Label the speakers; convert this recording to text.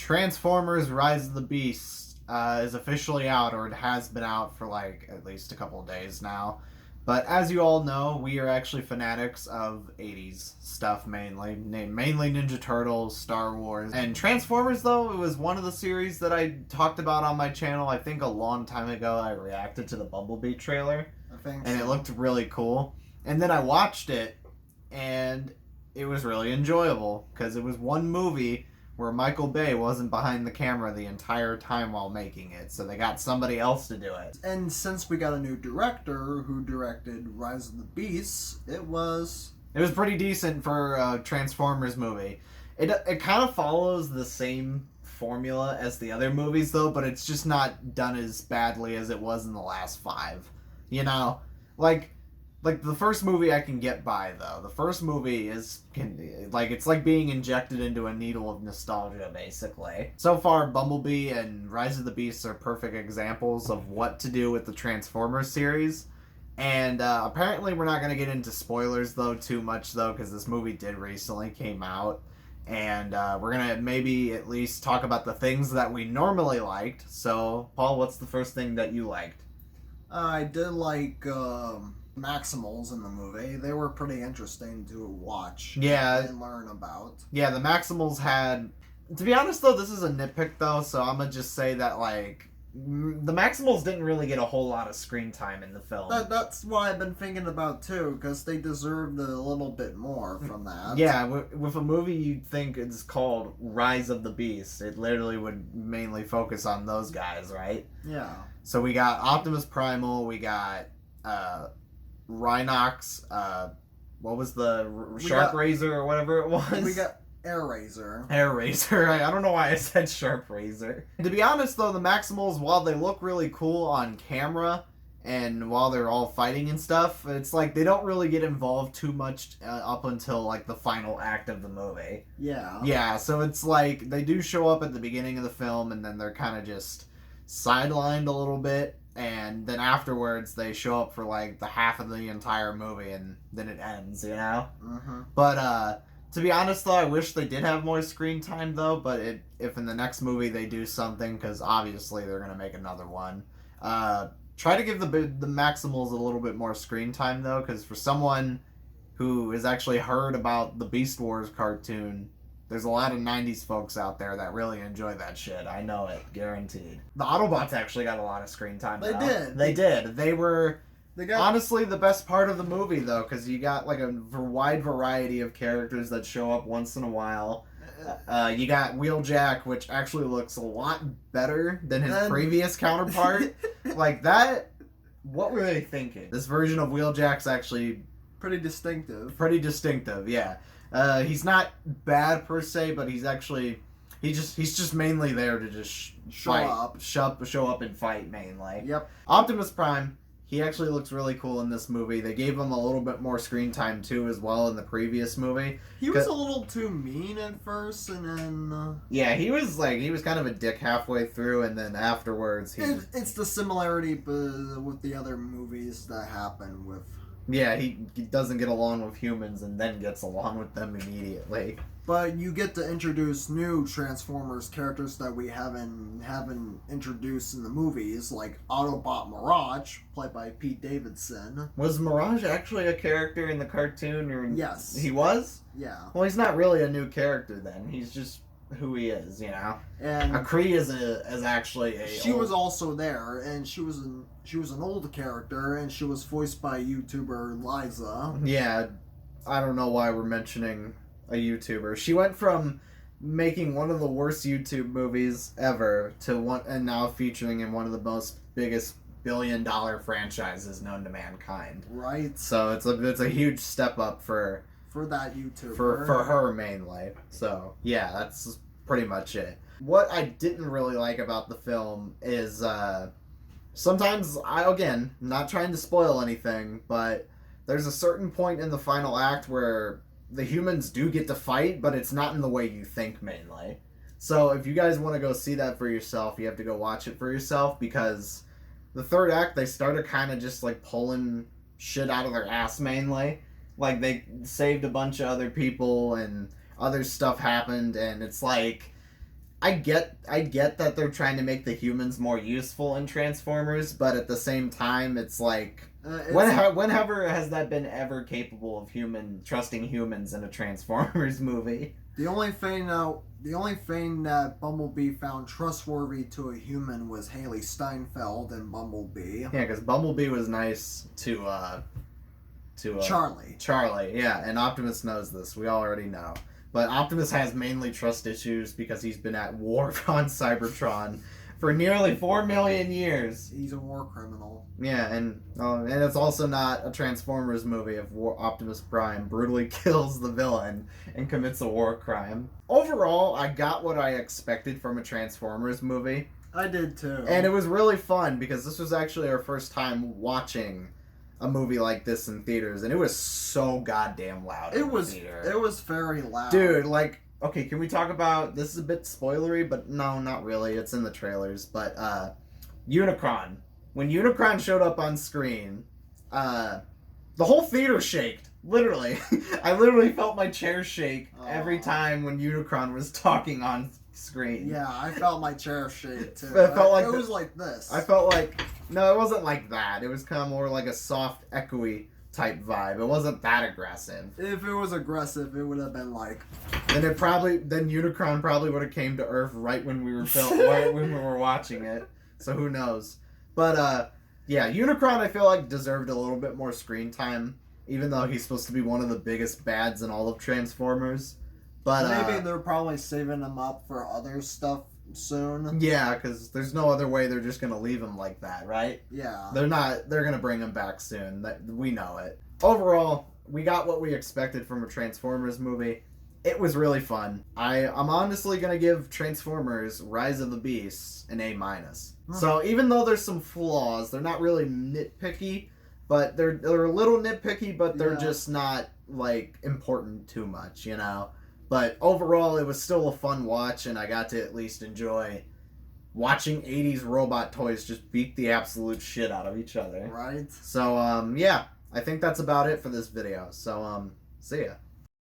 Speaker 1: Transformers Rise of the Beast is officially out, or it has been out for like at least a couple of days now. But as you all know, we are actually fanatics of 80s stuff mainly. Mainly Ninja Turtles, Star Wars. And Transformers, though, it was one of the series that I talked about on my channel. I think a long time ago I reacted to the Bumblebee trailer. And it looked really cool. And then I watched it, and it was really enjoyable. Because it was one movie where Michael Bay wasn't behind the camera the entire time while making it, so they got somebody else to do it.
Speaker 2: And since we got a new director who directed Rise of the Beasts, it was
Speaker 1: pretty decent for a Transformers movie. It kind of follows the same formula as the other movies, though, but it's just not done as badly as it was in the last 5. You know? Like the first movie I can get by, though. The first movie it's like being injected into a needle of nostalgia, basically. So far, Bumblebee and Rise of the Beasts are perfect examples of what to do with the Transformers series. And apparently we're not going to get into spoilers, though, too much, though, because this movie did recently came out. And we're going to maybe at least talk about the things that we normally liked. So, Paul, what's the first thing that you liked?
Speaker 2: I did like Maximals in the movie. They were pretty interesting to watch and learn about.
Speaker 1: Yeah, the Maximals had... To be honest, though, this is a nitpick, though, so I'm going to just say that, like, the Maximals didn't really get a whole lot of screen time in the film.
Speaker 2: That's what I've been thinking about, too, because they deserved a little bit more from that.
Speaker 1: Yeah, with a movie you'd think is called Rise of the Beast, it literally would mainly focus on those guys, right?
Speaker 2: Yeah.
Speaker 1: So we got Optimus Primal, we got Rhinox, what was the Shark Razor or whatever it was?
Speaker 2: We got Air Razor.
Speaker 1: Air Razor. I don't know why I said Sharp Razor. To be honest, though, the Maximals, while they look really cool on camera and while they're all fighting and stuff, it's like they don't really get involved too much up until like the final act of the movie.
Speaker 2: Yeah.
Speaker 1: Yeah, so it's like they do show up at the beginning of the film and then they're kind of just sidelined a little bit. And then afterwards, they show up for, like, the half of the entire movie, and then it ends, you know?
Speaker 2: Mm-hmm.
Speaker 1: But, to be honest, though, I wish they did have more screen time, though, but if in the next movie they do something, because obviously they're going to make another one, try to give the Maximals a little bit more screen time, though, because for someone who has actually heard about the Beast Wars cartoon, there's a lot of 90s folks out there that really enjoy that shit. I know it. Guaranteed. The Autobots actually got a lot of screen time, though. They did. They were honestly the best part of the movie, though, because you got like a wide variety of characters that show up once in a while. You got Wheeljack, which actually looks a lot better than his previous counterpart. Like that... What were they thinking? This version of Wheeljack's actually...
Speaker 2: Pretty distinctive,
Speaker 1: yeah. He's not bad per se, but he's just mainly there to just show up and fight mainly.
Speaker 2: Yep.
Speaker 1: Optimus Prime, he actually looks really cool in this movie. They gave him a little bit more screen time too, as well in the previous movie.
Speaker 2: He was a little too mean at first, and then
Speaker 1: yeah, he was kind of a dick halfway through, and then afterwards
Speaker 2: it's the similarity with the other movies that happen with.
Speaker 1: Yeah, he doesn't get along with humans and then gets along with them immediately.
Speaker 2: But you get to introduce new Transformers characters that we haven't introduced in the movies, like Autobot Mirage, played by Pete Davidson.
Speaker 1: Was Mirage actually a character in the cartoon? Or...
Speaker 2: Yes.
Speaker 1: He was?
Speaker 2: Yeah.
Speaker 1: Well, he's not really a new character then. He's just who he is, you know.
Speaker 2: And
Speaker 1: Kree is actually a.
Speaker 2: She was also there, and she was an old character, and she was voiced by YouTuber Liza.
Speaker 1: Yeah, I don't know why we're mentioning a YouTuber. She went from making one of the worst YouTube movies ever to one, and now featuring in one of the biggest billion-dollar franchises known to mankind.
Speaker 2: Right.
Speaker 1: So it's a huge step up for
Speaker 2: that YouTuber.
Speaker 1: For her mainly. So, yeah, that's pretty much it. What I didn't really like about the film is, sometimes, again, not trying to spoil anything, but there's a certain point in the final act where the humans do get to fight, but it's not in the way you think, mainly. So, if you guys want to go see that for yourself, you have to go watch it for yourself, because the third act, they started kind of just, like, pulling shit out of their ass, mainly. Like, they saved a bunch of other people, and other stuff happened, and it's like, I get that they're trying to make the humans more useful in Transformers, but at the same time, it's like whenever has that been ever capable of trusting humans in a Transformers movie?
Speaker 2: The only thing that Bumblebee found trustworthy to a human was Haley Steinfeld in Bumblebee.
Speaker 1: Yeah, because Bumblebee was nice to
Speaker 2: Charlie.
Speaker 1: Charlie, yeah, and Optimus knows this. We already know. But Optimus has mainly trust issues because he's been at war on Cybertron for nearly 4 million years.
Speaker 2: He's a war criminal.
Speaker 1: Yeah, and it's also not a Transformers movie if Optimus Prime brutally kills the villain and commits a war crime. Overall, I got what I expected from a Transformers movie.
Speaker 2: I did too.
Speaker 1: And it was really fun because this was actually our first time watching a movie like this in theaters, and it was so goddamn loud.
Speaker 2: It was very loud.
Speaker 1: Dude, like, okay, can we talk about, this is a bit spoilery, but no, not really, it's in the trailers, but Unicron. When Unicron showed up on screen, the whole theater shaked. Literally. I literally felt my chair shake every time when Unicron was talking on screen.
Speaker 2: Yeah, I felt my chair shake too.
Speaker 1: It felt like
Speaker 2: it was like this.
Speaker 1: I felt like, no, it wasn't like that. It was kind of more like a soft, echoey type vibe. It wasn't that aggressive.
Speaker 2: If it was aggressive, it would have been like.
Speaker 1: Then Unicron probably would have came to Earth right when we were right when we were watching it. So who knows? But yeah, Unicron I feel like deserved a little bit more screen time, even though he's supposed to be one of the biggest bads in all of Transformers. But
Speaker 2: maybe they're probably saving him up for other stuff soon.
Speaker 1: Yeah, because there's no other way they're just gonna leave him like that, right?
Speaker 2: Yeah.
Speaker 1: They're gonna bring him back soon. We know it. Overall, we got what we expected from a Transformers movie. It was really fun. I'm honestly gonna give Transformers Rise of the Beasts an A-. So even though there's some flaws, they're not really nitpicky, but they're a little nitpicky, but they're just not like important too much, you know? But overall, it was still a fun watch, and I got to at least enjoy watching 80s robot toys just beat the absolute shit out of each other.
Speaker 2: Right.
Speaker 1: So, yeah, I think that's about it for this video. So, see ya.